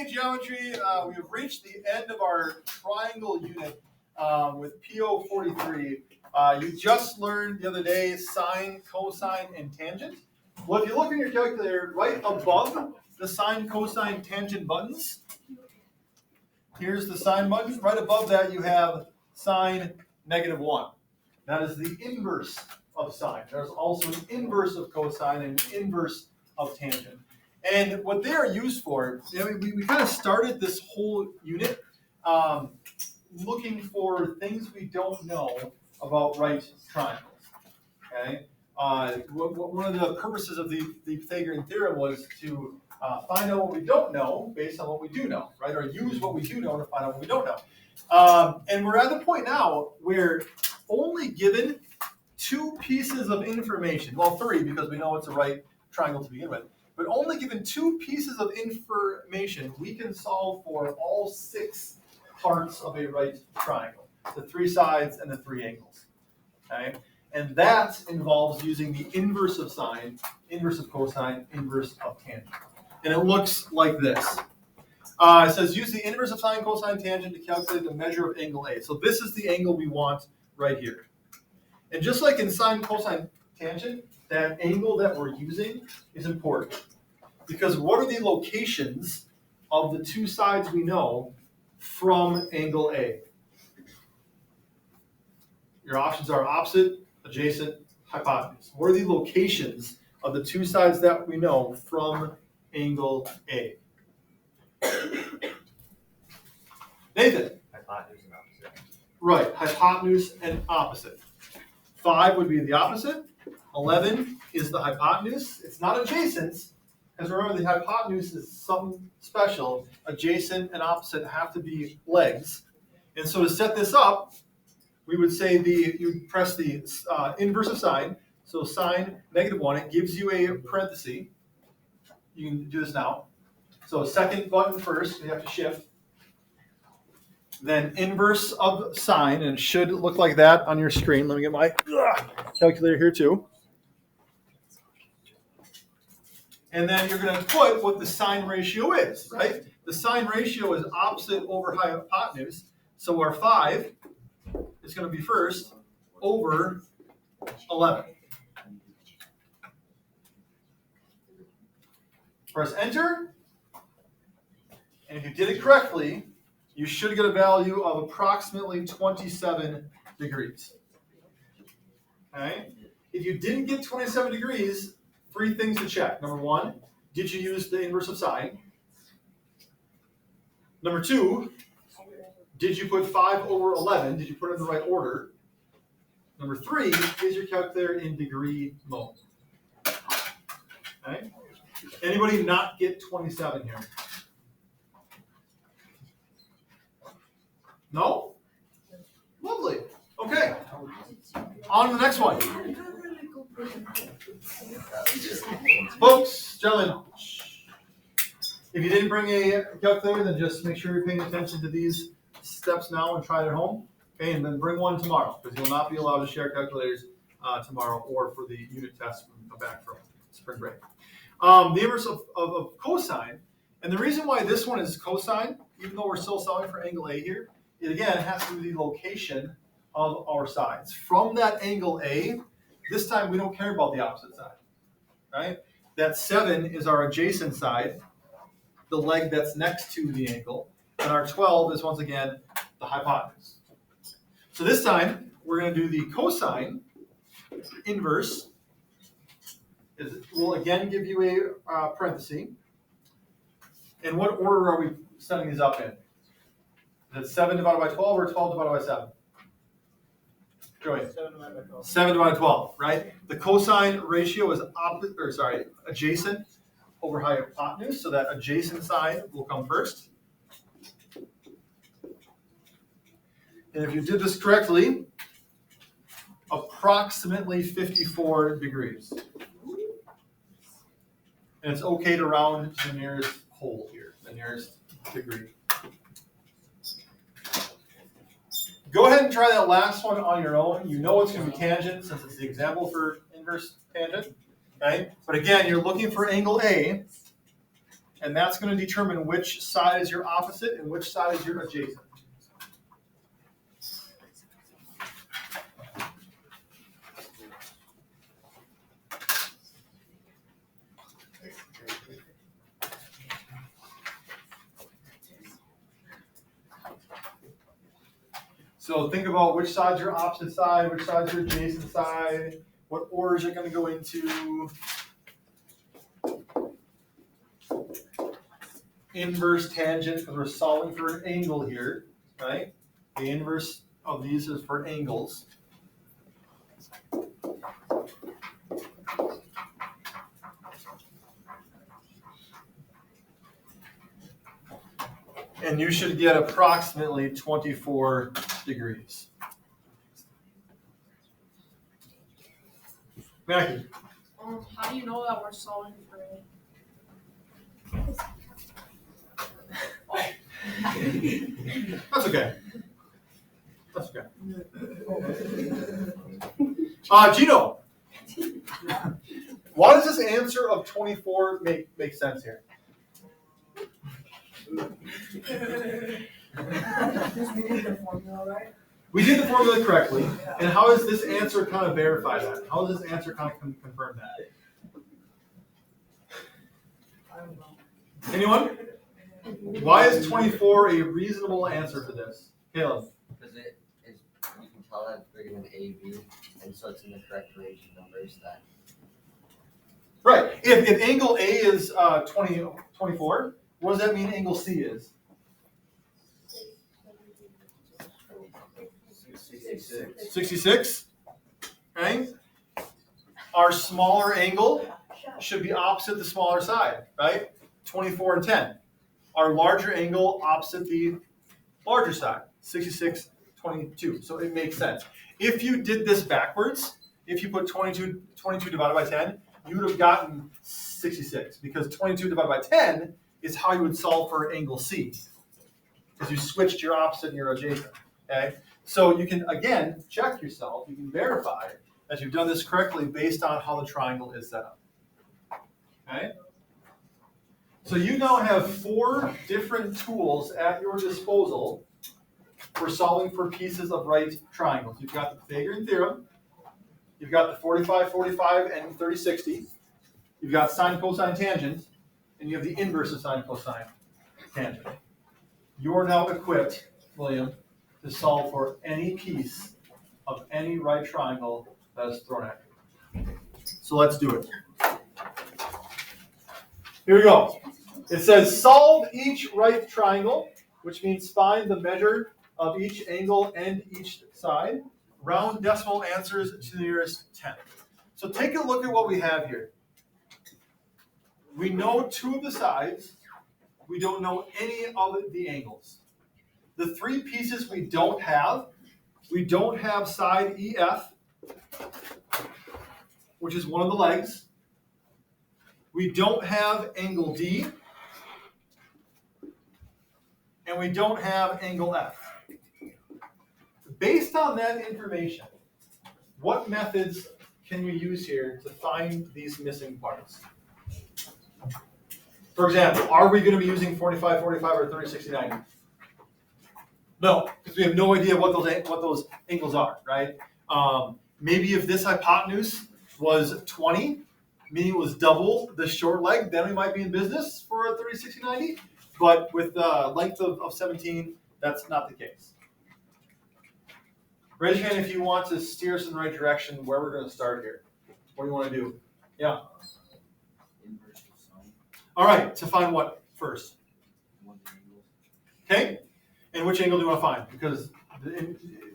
geometry, we have reached the end of our triangle unit with PO43. You just learned the other day sine, cosine, and tangent. Well, if you look in your calculator, right above the sine, cosine, tangent buttons, here's the sine button. Right above that, you have sine -1. That is the inverse of sine. There's also an inverse of cosine and an inverse of tangent. And what they are used for, we kind of started this whole unit looking for things we don't know about right triangles. Okay. One of the purposes of the Pythagorean Theorem was to find out what we don't know based on what we do know, right? Or use what we do know to find out what we don't know. And we're at the point now where only given 2 pieces of information, well, 3 because we know it's a right triangle to begin with, but only given 2 pieces of information, we can solve for all 6 parts of a right triangle, the 3 sides and the 3 angles. Okay? And that involves using the inverse of sine, inverse of cosine, inverse of tangent. And it looks like this. It says use the inverse of sine, cosine, tangent to calculate the measure of angle A. So this is the angle we want right here. And just like in sine, cosine, tangent, that angle that we're using is important. Because what are the locations of the 2 sides we know from angle A? Your options are opposite, adjacent, hypotenuse. What are the locations of the 2 sides that we know from angle A? Nathan? Hypotenuse and opposite. Right, hypotenuse and opposite. 5 would be the opposite. 11 is the hypotenuse. It's not adjacent, because remember the hypotenuse is something special. Adjacent and opposite have to be legs. And so to set this up, we would say you press the inverse of sine. So sine -1, it gives you a parenthesis. You can do this now. So second button first, you have to shift. Then inverse of sine, and it should look like that on your screen. Let me get my calculator here too. And then you're going to put what the sine ratio is, right? The sine ratio is opposite over hypotenuse. So our 5 is going to be first over 11. Press enter. And if you did it correctly, you should get a value of approximately 27 degrees. Okay? If you didn't get 27 degrees, 3 things to check. Number 1, did you use the inverse of sine? Number 2, did you put 5 over 11? Did you put it in the right order? Number 3, is your calculator in degree mode? Okay? Anybody not get 27 here? No? Lovely. Okay. On to the next one. Folks, gentlemen, if you didn't bring a calculator, then just make sure you're paying attention to these steps now and try it at home. Okay, and then bring one tomorrow, because you'll not be allowed to share calculators tomorrow or for the unit test when we come back from spring break. The inverse of cosine, and the reason why this one is cosine, even though we're still solving for angle A here, it again has to do with the location of our sides. From that angle A, this time we don't care about the opposite side, right? That 7 is our adjacent side, the leg that's next to the angle, and our 12 is once again the hypotenuse. So this time we're going to do the cosine inverse. It will again give you a parenthesis. And what order are we setting these up in? Is it 7 divided by 12 or 12 divided by 7? Joey? 7 divided by 12. 7 divided by 12, right? The cosine ratio is adjacent over hypotenuse, so that adjacent side will come first. And if you did this correctly, approximately 54 degrees. And it's okay to round to the nearest whole here, the nearest degree. Go ahead and try that last one on your own. You know it's going to be tangent since it's the example for inverse tangent. Okay? But again, you're looking for angle A. And that's going to determine which side is your opposite and which side is your adjacent. So think about which side's your opposite side, which side's your adjacent side, what order is it going to go into. Inverse tangent, because we're solving for an angle here, right? The inverse of these is for angles. And you should get approximately 24 degrees. Mackie. How do you know that we're solving for it? That's okay. That's okay. Gino, why does this answer of 24 make sense here? We did the formula correctly, and how does this answer kind of verify that? How does this answer kind of confirm that? Anyone? Why is 24 a reasonable answer for this? Caleb? Because it is, you can tell that it's bigger than AB, and so it's in the correct range of numbers that. Right. If angle A is 24, what does that mean angle C is? 66. Okay. Our smaller angle should be opposite the smaller side, right? 24 and 10. Our larger angle opposite the larger side, 66, 22. So it makes sense. If you did this backwards, if you put 22 divided by 10, you would have gotten 66, because 22 divided by 10 is how you would solve for angle C, because you switched your opposite and your adjacent. Okay, so you can again check yourself. You can verify that you've done this correctly based on how the triangle is set up. Okay. So you now have 4 different tools at your disposal for solving for pieces of right triangles. You've got the Pythagorean Theorem, you've got the 45, 45, and 30, 60. You've got sine, cosine, tangent, and you have the inverse of sine, cosine, tangent. You're now equipped, William, to solve for any piece of any right triangle that is thrown at you. So let's do it. Here we go. It says solve each right triangle, which means find the measure of each angle and each side. Round decimal answers to the nearest 10. So take a look at what we have here. We know 2 of the sides. We don't know any of the angles. The 3 pieces we don't have side EF, which is one of the legs. We don't have angle D. And we don't have angle F. Based on that information, what methods can we use here to find these missing parts? For example, are we going to be using 45, 45, or 30, 60, 90? No, because we have no idea what those angles are, right? Maybe if this hypotenuse was 20, meaning it was double the short leg, then we might be in business for a 30, 60, 90. But with the length of 17, that's not the case. Raise your hand if you want to steer us in the right direction where we're going to start here. What do you want to do? Yeah. Inverse of sine. All right, to find what first? Okay, and which angle do you want to find? Because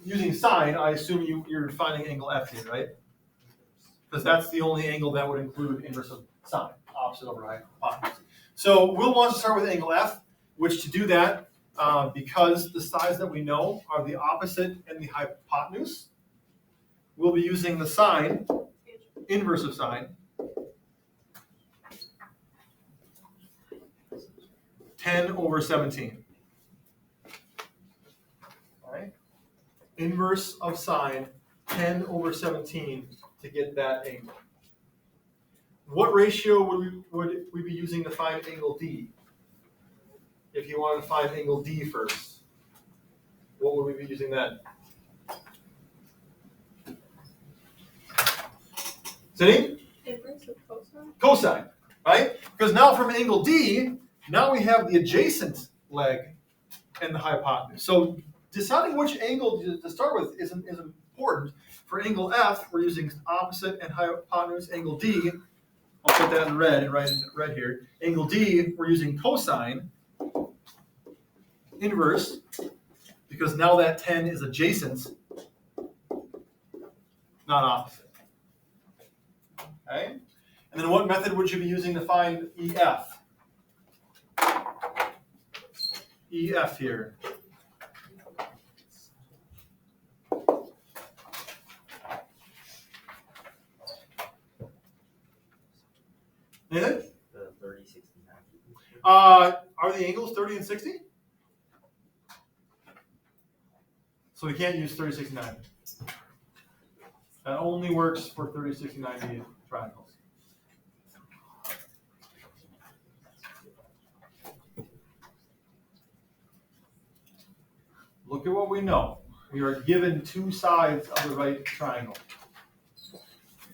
using sine, I assume you're finding angle F here, right? Because that's the only angle that would include inverse of sine, opposite over hypotenuse. So we'll want to start with angle F, which to do that, because the sides that we know are the opposite and the hypotenuse, we'll be using the sine, inverse of sine, 10 over 17. All right? Inverse of sine, 10 over 17 to get that angle. What ratio would we be using to find angle D? if you wanted to find angle D first? What would we be using then? Sitting? Inverse of cosine? Cosine, right? Because now from angle D, now we have the adjacent leg and the hypotenuse. So deciding which angle to start with is important. For angle F, we're using opposite and hypotenuse. Angle D, I'll put that in red and write in red here. Angle D, we're using cosine inverse, because now that 10 is adjacent, not opposite. Okay? And then what method would you be using to find EF? EF here. Anything? The 30, 69. Are the angles 30 and 60? So we can't use 3069. That only works for 3069 triangles. Look at what we know. We are given two sides of the right triangle.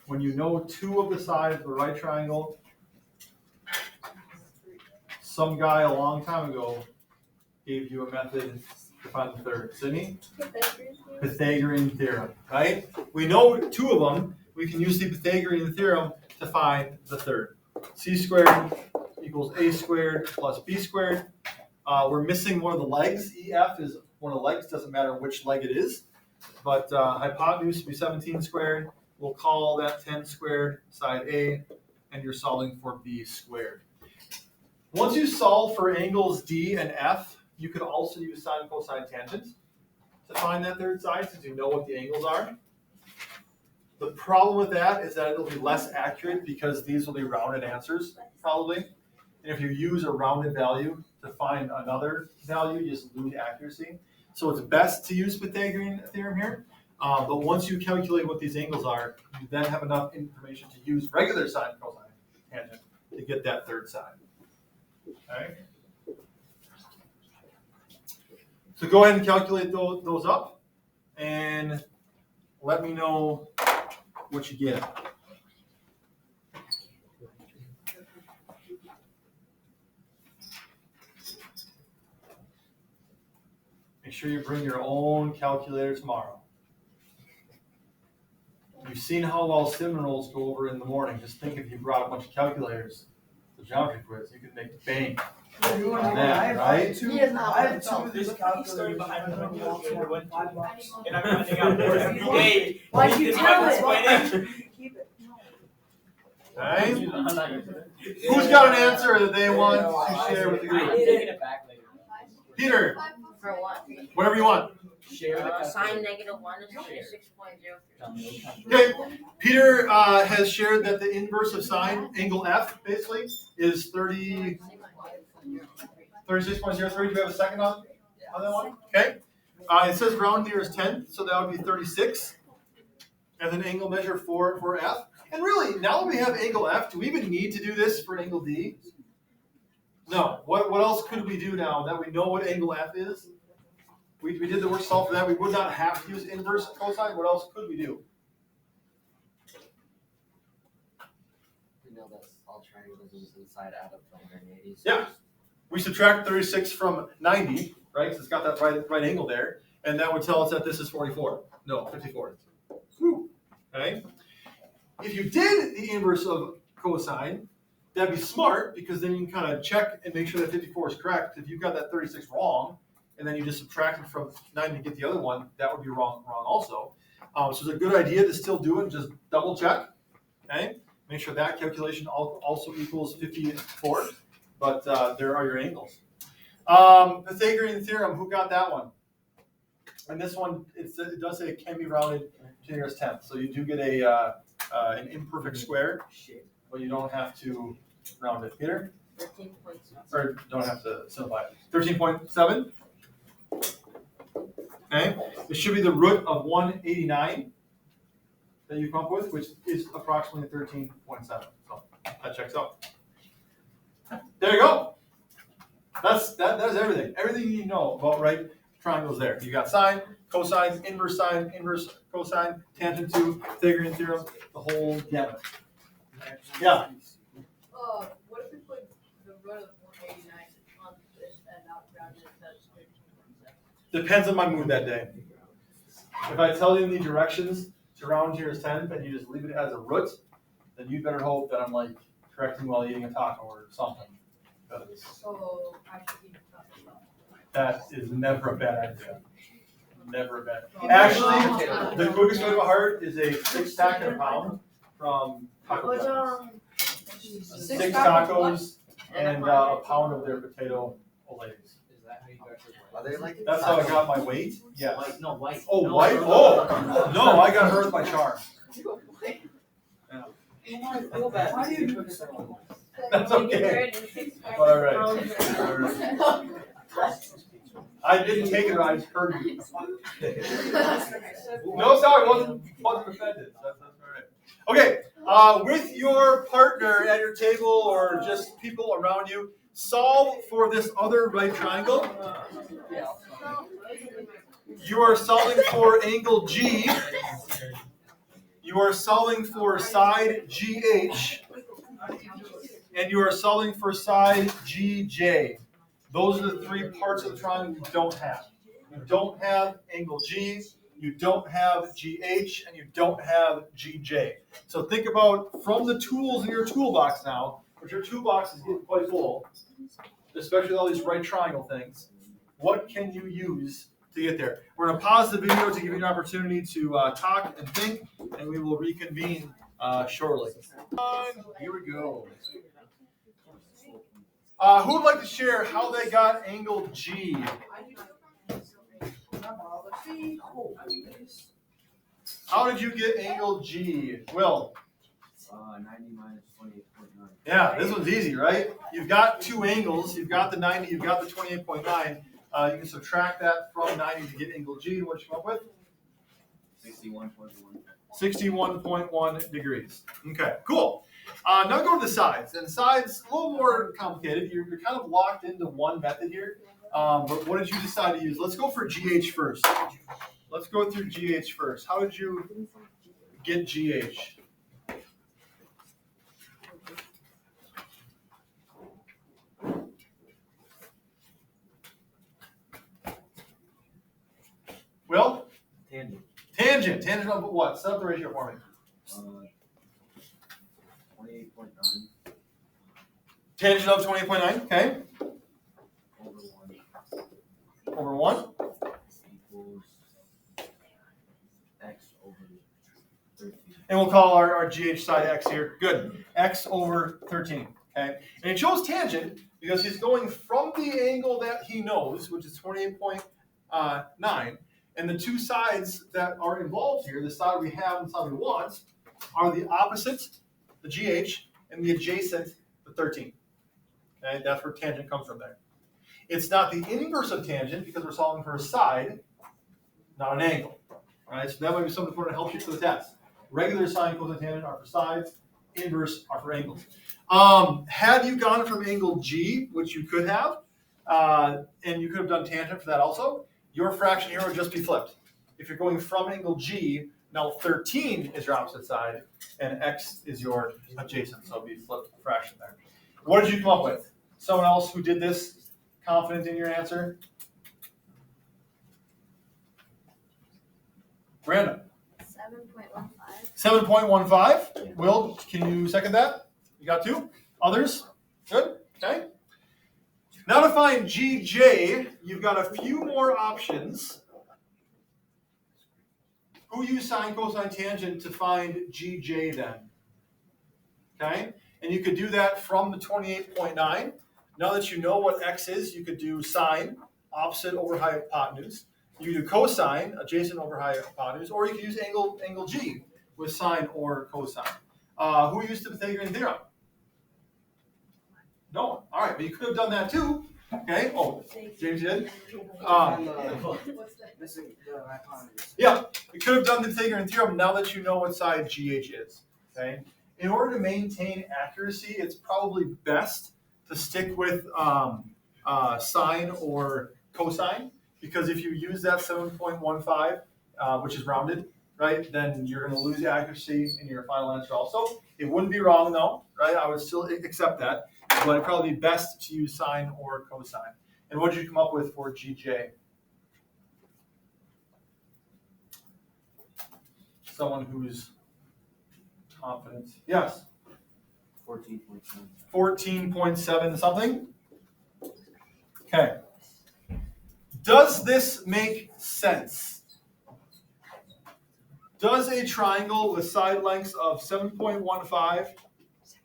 When you know two of the sides of the right triangle, some guy a long time ago gave you a method to find the third. Sydney? Pythagorean Theorem, right? We know two of them. We can use the Pythagorean Theorem to find the third. C squared equals A squared plus B squared. We're missing one of the legs. EF is one of the legs. Doesn't matter which leg it is. But hypotenuse would be 17 squared. We'll call that 10 squared side A, and you're solving for B squared. Once you solve for angles D and F, you can also use sine, cosine, tangent to find that third side, since you know what the angles are. The problem with that is that it'll be less accurate because these will be rounded answers, probably. And if you use a rounded value to find another value, you just lose accuracy. So it's best to use Pythagorean theorem here. But once you calculate what these angles are, you then have enough information to use regular sine, cosine, tangent to get that third side. Okay. So go ahead and calculate those up and let me know what you get. Make sure you bring your own calculator tomorrow. You've seen how well Seminoles go over in the morning. Just think if you brought a bunch of calculators to the geometry quiz, you could make bank on that, right? He is not I by have two himself. of these calculators behind the wall for $5. And I'm finding out more every day. Why'd you tell it? Keep it. Okay. I'm not using it. Who's got an answer that they want to share with the I'm group? taking it back later. Peter, For what? whatever you want. Share the Sine -1 is 36.03. Okay. Peter has shared that the inverse of sine, angle F, basically, is 36.03. Do you have a second on that one? Okay. It says round near is 10, so that would be 36 as an angle measure for F. And really, now that we have angle F, do we even need to do this for angle D? No. What else could we do now that we know what angle F is? We did the work solve for that. We would not have to use inverse cosine. What else could we do? We know that all triangles inside add up to 180. So Yeah. We subtract 36 from 90, right? So it's got that right angle there. And that would tell us that this is 44. No, 54. Whew. Okay. If you did the inverse of cosine, that'd be smart because then you can kind of check and make sure that 54 is correct. If you've got that 36 wrong, and then you just subtract it from 90 to get the other one, that would be wrong also. So it's a good idea to still do it and just double check. Okay. Make sure that calculation also equals 54. But there are your angles. Pythagorean theorem, who got that one? And this one, it does say it can be rounded to the nearest tenth. So you do get an imperfect square, but you don't have to round it. Peter? 13.7. Or don't have to simplify it. 13.7. Okay. It should be the root of 189 that you come up with, which is approximately 13.7. So that checks out. There you go. That's everything. Everything you need to know about right triangles there. You got sine, cosine, inverse, cosine, tangent to, Pythagorean theorem, the whole gamut. Yeah. What if we put the root of 189 on this and not rounded it to 13.7? Depends on my mood that day. If I tell you the directions to round here is 10 and you just leave it as a root, then you better hope that I'm like correcting while eating a taco or something. Because So I should eat something else. that is never a bad idea. Never a bad. Actually, the quickest way to a heart is a 6-pack and a pound from Taco John's. 6 tacos and a pound of their potato olays. Is that how you got your Are they like? That's how I got my weight. Yes. White, no, white. Oh, No, white? no, no, Oh, no, I got hurt with my charm. I feel bad. Why do you do this? That's okay. All right. All right. I didn't take it, I just heard you. No, sorry, wasn't offended. That's all right. Okay, with your partner at your table or just people around you, solve for this other right triangle. You are solving for angle G. You are solving for side GH. And you are solving for side GJ. Those are the 3 parts of the triangle you don't have. You don't have angle G, you don't have GH, and you don't have GJ. So think about from the tools in your toolbox now, which your toolbox is getting quite full, especially with all these right triangle things. What can you use to get there? We're going to pause the video to give you an opportunity to talk and think, and we will reconvene shortly. Here we go. Who would like to share how they got angle G? How did you get angle G? Will? 90 minus 28.9. Yeah, this one's easy, right? You've got 2 angles. You've got the 90, you've got the 28.9. You can subtract that from 90 to get angle G. What did you come up with? 61.1. 61.1 degrees. Okay, cool. Now go to the sides. And sides, a little more complicated. You're kind of locked into one method here. But what did you decide to use? Let's go for GH first. Let's go through GH first. How did you get GH? Will? Tangent. Tangent. Tangent of what? Set up the ratio for me. 28.9 Tangent of 28.9. Okay. over 1 Over 1. equals x over 13. And we'll call our GH side x here. Good. X over 13. Okay. And he chose tangent because he's going from the angle that he knows, which is 28.9. And the 2 sides that are involved here, the side we have and the side we want, are the opposite, the GH, and the adjacent, the 13. Okay, that's where tangent comes from there. It's not the inverse of tangent because we're solving for a side, not an angle. All right, so that might be something important to help you for the test. Regular sine, cosine, tangent are for sides, inverse are for angles. Had you gone from angle G, which you could have, and you could have done tangent for that also, your fraction here would just be flipped. If you're going from angle G, now 13 is your opposite side, and x is your adjacent, so it'll be flipped fraction there. What did you come up with? Someone else who did this, confident in your answer? Brandon? 7.15. 7.15. Will, can you second that? You got 2? Others? Good. Okay. Now to find GJ, you've got a few more options. Who used sine, cosine, tangent to find GJ then? Okay. And you could do that from the 28.9. Now that you know what x is, you could do sine, opposite over hypotenuse. You could do cosine, adjacent over hypotenuse, or you could use angle G with sine or cosine. Who used the Pythagorean theorem? No one. All right, but you could have done that too. Okay. Oh, James did. Missing the hypotenuse. Yeah, you could have done the Pythagorean theorem now that you know what side GH is. Okay. In order to maintain accuracy, it's probably best to stick with sine or cosine, because if you use that 7.15, which is rounded, right, then you're going to lose the accuracy in your final answer also. It wouldn't be wrong though, right? I would still accept that, but it'd probably be best to use sine or cosine. And what did you come up with for GJ? Someone who's confident. Yes. 14.7. 14.7 something. Okay. Does this make sense? Does a triangle with side lengths of 7.15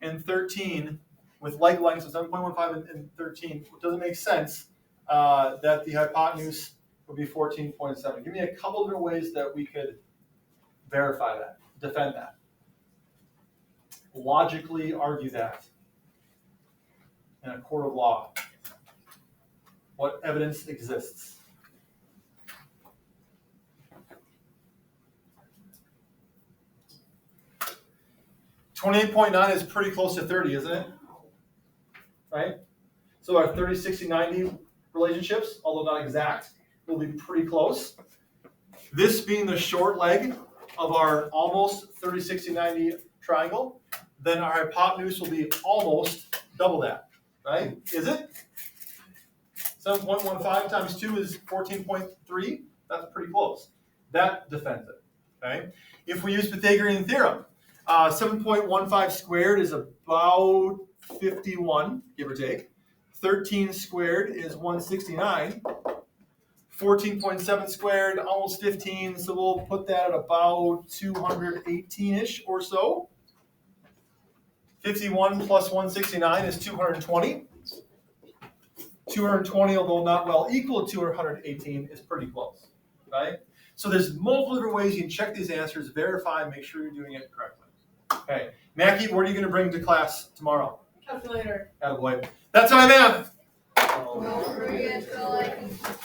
and 13, with like lengths of 7.15 and 13, does it make sense that the hypotenuse would be 14.7? Give me a couple of different ways that we could verify that, defend that, logically argue that in a court of law. What evidence exists? .9 is pretty close to 30, isn't it? Right? So our 30, 60, 90 relationships, although not exact, will be pretty close. This being the short leg of our almost 30, 60, 90 triangle, then our hypotenuse will be almost double that, right? Is it? 7.15 times 2 is 14.3. That's pretty close. That defends it, okay? If we use Pythagorean Theorem, 7.15 squared is about 51, give or take. 13 squared is 169. 14.7 squared, almost 15, so we'll put that at about 218-ish or so. 51 plus 169 is 220. 220, although not well equal to 218, is pretty close, right? So there's multiple different ways you can check these answers, verify, and make sure you're doing it correctly. Okay, Mackie, what are you going to bring to class tomorrow? Calculator. Attaboy. That's how I am. Don't forget to like